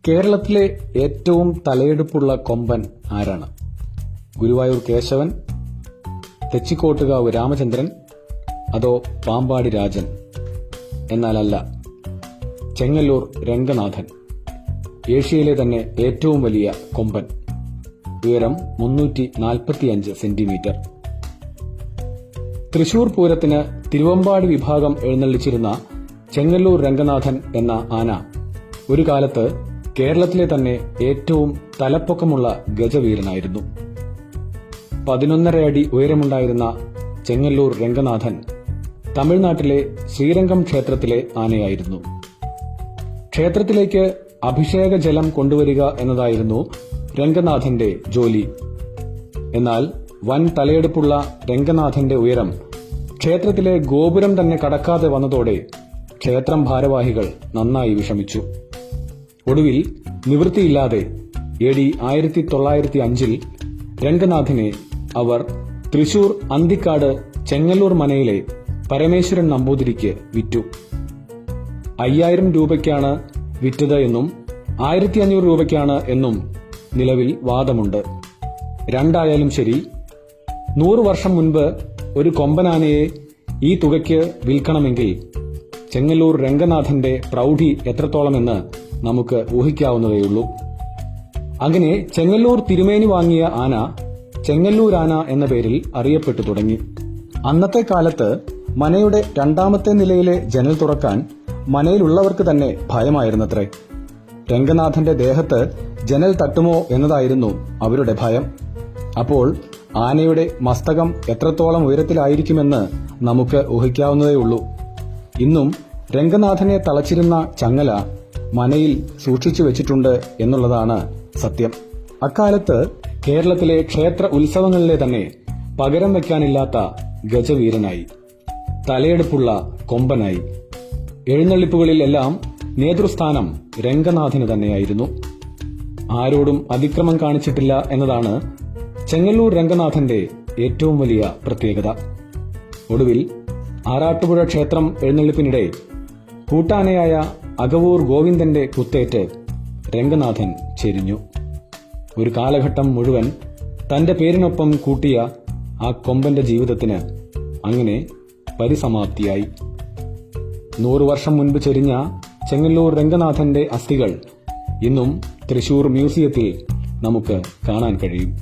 കേരളത്തിലെ ഏറ്റവും തലയെടുപ്പുള്ള കൊമ്പൻ ആരാണ്? ഗുരുവായൂർ കേശവൻ, തെച്ചിക്കോട്ടുകാവ് രാമചന്ദ്രൻ, അതോ പാമ്പാടി രാജൻ? എന്നാലല്ല, ചെങ്ങല്ലൂർ രംഗനാഥൻ. ഏഷ്യയിലെ തന്നെ ഏറ്റവും വലിയ കൊമ്പൻ. ഉയരം 345 സെന്റിമീറ്റർ. തൃശൂർ പൂരത്തിന് തിരുവമ്പാടി വിഭാഗം എഴുന്നള്ളിച്ചിരുന്ന ചെങ്ങല്ലൂർ രംഗനാഥൻ എന്ന ആന ഒരു കാലത്ത് കേരളത്തിലെ തന്നെ ഏറ്റവും തലപ്പൊക്കമുള്ള ഗജവീരനായിരുന്നു. 11.5 അടി ഉയരമുണ്ടായിരുന്ന ചെങ്ങല്ലൂർ രംഗനാഥൻ തമിഴ്നാട്ടിലെ ശ്രീരംഗം ക്ഷേത്രത്തിലെ ആനയായിരുന്നു. ക്ഷേത്രത്തിലേക്ക് അഭിഷേക ജലം കൊണ്ടുവരിക എന്നതായിരുന്നു രംഗനാഥന്റെ ജോലി. എന്നാൽ വൻ തലയെടുപ്പുള്ള രംഗനാഥന്റെ ഉയരം ക്ഷേത്രത്തിലെ ഗോപുരം തന്നെ കടക്കാതെ വന്നതോടെ ക്ഷേത്രം ഭാരവാഹികൾ നന്നായി വിഷമിച്ചു. ഒടുവിൽ നിവൃത്തിയില്ലാതെ AD 1905 രംഗനാഥനെ അവർ തൃശൂർ അന്തിക്കാട് ചെങ്ങല്ലൂർ മനയിലെ പരമേശ്വരൻ നമ്പൂതിരിക്ക് വിറ്റു. 5000 രൂപയ്ക്കാണ് വിറ്റത് എന്നും 1500 രൂപയ്ക്കാണ് എന്നും നിലവിൽ വാദമുണ്ട്. രണ്ടായാലും ശരി, 100 വർഷം മുൻപ് ഒരു കൊമ്പനാനയെ ഈ തുകയ്ക്ക് വിൽക്കണമെങ്കിൽ ചെങ്ങല്ലൂർ രംഗനാഥന്റെ പ്രൗഢി എത്രത്തോളമെന്ന് നമുക്ക് ഊഹിക്കാവുന്നതേയുള്ളൂ. അങ്ങനെ ചെങ്ങല്ലൂർ തിരുമേനി വാങ്ങിയ ആന ചെങ്ങല്ലൂരാന എന്ന പേരിൽ അറിയപ്പെട്ടു തുടങ്ങി. അന്നത്തെ കാലത്ത് മനയുടെ 2ാമത്തെ നിലയിലെ ജനൽ തുറക്കാൻ മനയിലുള്ളവർക്ക് തന്നെ ഭയമായിരുന്നത്രേ. രംഗനാഥന്റെ ദേഹത്ത് ജനൽ തട്ടുമോ എന്നതായിരുന്നു അവരുടെ ഭയം. അപ്പോൾ ആനയുടെ മസ്തകം എത്രത്തോളം ഉയരത്തിലായിരിക്കുമെന്ന് നമുക്ക് ഊഹിക്കാവുന്നതേയുള്ളൂ. ഇന്നും രംഗനാഥനെ തളച്ചിരുന്ന ചങ്ങല മനയിൽ സൂക്ഷിച്ചു വെച്ചിട്ടുണ്ട് എന്നുള്ളതാണ് സത്യം. അക്കാലത്ത് കേരളത്തിലെ ക്ഷേത്ര ഉത്സവങ്ങളിലെ തന്നെ പകരം വയ്ക്കാനില്ലാത്ത ഗജവീരനായി, തലയെടുപ്പുള്ള കൊമ്പനായി. എഴുന്നള്ളിപ്പുകളിലെല്ലാം നേതൃസ്ഥാനം രംഗനാഥന് തന്നെയായിരുന്നു. ആരോടും അതിക്രമം കാണിച്ചിട്ടില്ല എന്നതാണ് ചെങ്ങല്ലൂർ രംഗനാഥന്റെ ഏറ്റവും വലിയ പ്രത്യേകത. ഒടുവിൽ ആറാട്ടുപുഴ ക്ഷേത്രം എഴുന്നള്ളിപ്പിനിടെ കൂട്ടാനയായ അകവൂർ ഗോവിന്ദന്റെ കുത്തേറ്റ് രംഗനാഥൻ ചെരിഞ്ഞു. ഒരു കാലഘട്ടം മുഴുവൻ തന്റെ പേരിനൊപ്പം കൂട്ടിയ ആ കൊമ്പന്റെ ജീവിതത്തിന് അങ്ങനെ പരിസമാപ്തിയായി. 100 വർഷം മുൻപ് ചെരിഞ്ഞ ചെങ്ങല്ലൂർ രംഗനാഥന്റെ അസ്ഥികൾ ഇന്നും തൃശൂർ മ്യൂസിയത്തിൽ നമുക്ക് കാണാൻ കഴിയും.